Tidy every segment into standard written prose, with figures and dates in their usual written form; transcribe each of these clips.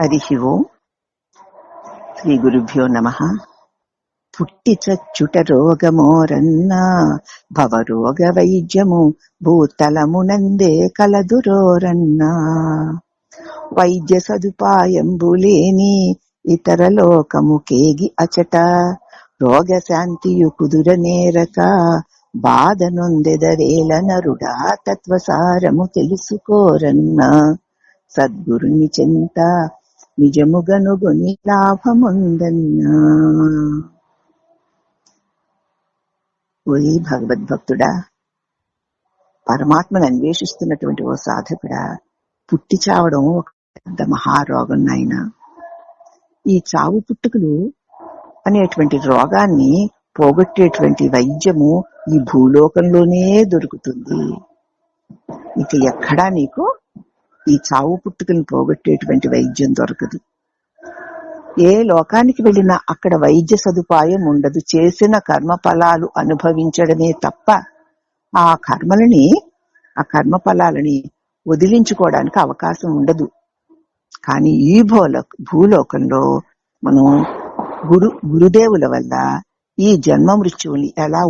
హరి ఓం. శ్రీ గురుభ్యో నమః. పుట్టి చచ్చుట రోగమోరన్నా భవరోగ వైద్యము భూతలమునందే కలదురోరన్నా. వైద్య సదుపాయంబులేని ఇతర లోకము కేగి అచట రోగ శాంతియు కుదురనేరక బాధ నొందెదరేల నరుడా తత్వసారము తెలుసుకోరన్నా. సద్గురుని చెంత నిజముగనుగొని లాభముందన్నా. ఓయి భగవద్భక్తుడా, పరమాత్మను అన్వేషిస్తున్నటువంటి ఓ సాధకుడా, పుట్టి చావడం ఒక పెద్ద మహారోగం నాయన. ఈ చావు పుట్టుకలు అనేటువంటి రోగాన్ని పోగొట్టేటువంటి వైద్యము ఈ భూలోకంలోనే దొరుకుతుంది. ఇక ఎక్కడా నీకు ఈ చావు పుట్టుకలను పోగొట్టేటువంటి వైద్యం దొరకదు. ఏ లోకానికి వెళ్ళినా అక్కడ వైద్య సదుపాయం ఉండదు. చేసిన కర్మ ఫలాలు అనుభవించడమే తప్ప ఆ కర్మ ఫలాలని వదిలించుకోవడానికి అవకాశం ఉండదు. కానీ ఈ భూలోకంలో మనం గురుదేవుల వల్ల ఈ జన్మ మృత్యువుని ఎలా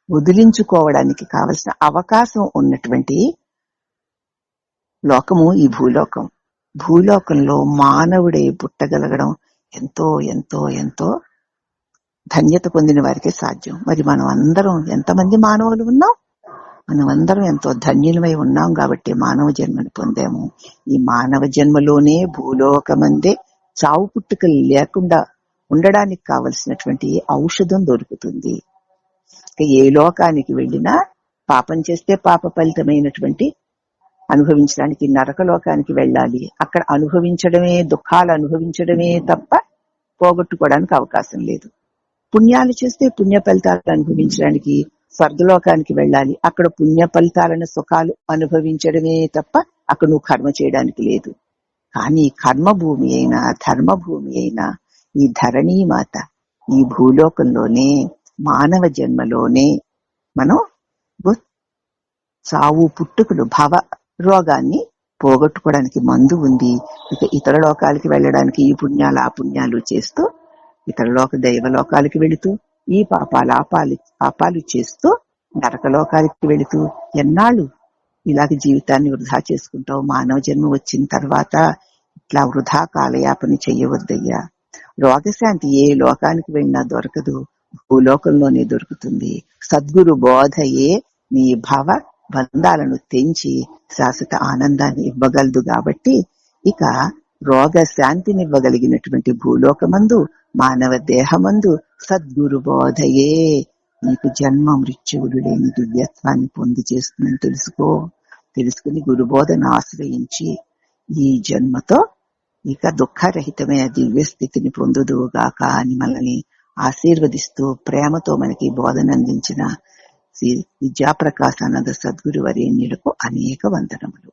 వదిలించుకోవడానికి కావలసిన అవకాశం ఉన్నటువంటి లోకము ఈ భూలోకం. భూలోకంలో మానవుడే పుట్టగలగడం ఎంతో ఎంతో ఎంతో ధన్యత పొందిన వారికే సాధ్యం. మరి మనం అందరం ఎంతమంది మానవులు ఉన్నాం? మనం అందరం ఎంతో ధన్యులమై ఉన్నాం కాబట్టి మానవ జన్మని పొందాము. ఈ మానవ జన్మలోనే భూలోకమందే చావు పుట్టుకలు లేకుండా ఉండడానికి కావలసినటువంటి ఔషధం దొరుకుతుంది. ఏ లోకానికి వెళ్ళినా పాపం చేస్తే పాప ఫలితమైనటువంటి అనుభవించడానికి నరక లోకానికి వెళ్ళాలి. అక్కడ దుఃఖాలు అనుభవించడమే తప్ప పోగొట్టుకోవడానికి అవకాశం లేదు. పుణ్యాలు చేస్తే పుణ్య ఫలితాలను అనుభవించడానికి స్వర్గలోకానికి వెళ్ళాలి. అక్కడ పుణ్య ఫలితాలను సుఖాలు అనుభవించడమే తప్ప అక్కడ నువ్వు కర్మ చేయడానికి లేదు. కానీ కర్మభూమి అయినా ధర్మభూమి అయినా ఈ ధరణీమాత ఈ భూలోకంలోనే మానవ జన్మలోనే మనం చావు పుట్టుకలు భవ రోగాన్ని పోగొట్టుకోవడానికి మందు ఉంది. ఇక ఇతర లోకాలకి వెళ్ళడానికి ఈ పుణ్యాలు ఆ పుణ్యాలు చేస్తూ ఇతర దైవలోకాలకి వెళుతూ ఈ పాపాలు చేస్తూ నరకలోకాలకి వెళుతూ ఎన్నాళ్ళు ఇలాగ జీవితాన్ని వృధా చేసుకుంటావు? మానవ జన్మ వచ్చిన తర్వాత ఇట్లా వృధా కాలయాపన చెయ్యవద్దయ్యా. రోగశాంతి ఏ లోకానికి వెళ్ళినా దొరకదు, భూలోకంలోనే దొరుకుతుంది. సద్గురు బోధయే నీ భవ బంధాలను తెంచి శాశ్వత ఆనందాన్ని ఇవ్వగలదు. కాబట్టి ఇక రోగ శాంతిని ఇవ్వగలిగినటువంటి భూలోకమందు మానవ దేహమందు సద్గురు బోధయే నీకు జన్మ మృత్యువులు లేని దివ్యత్వాన్ని పొంది చేస్తుందని తెలుసుకుని గురుబోధను ఆశ్రయించి ఈ జన్మతో ఇక దుఃఖరహితమైన దివ్య స్థితిని పొందుదువుగాక అని మనల్ని ఆశీర్వదిస్తూ ప్రేమతో మనకి బోధన అందించిన శ్రీ విద్యాప్రకాశానంద సద్గురు వరేణ్యులకు అనేక వందనములు.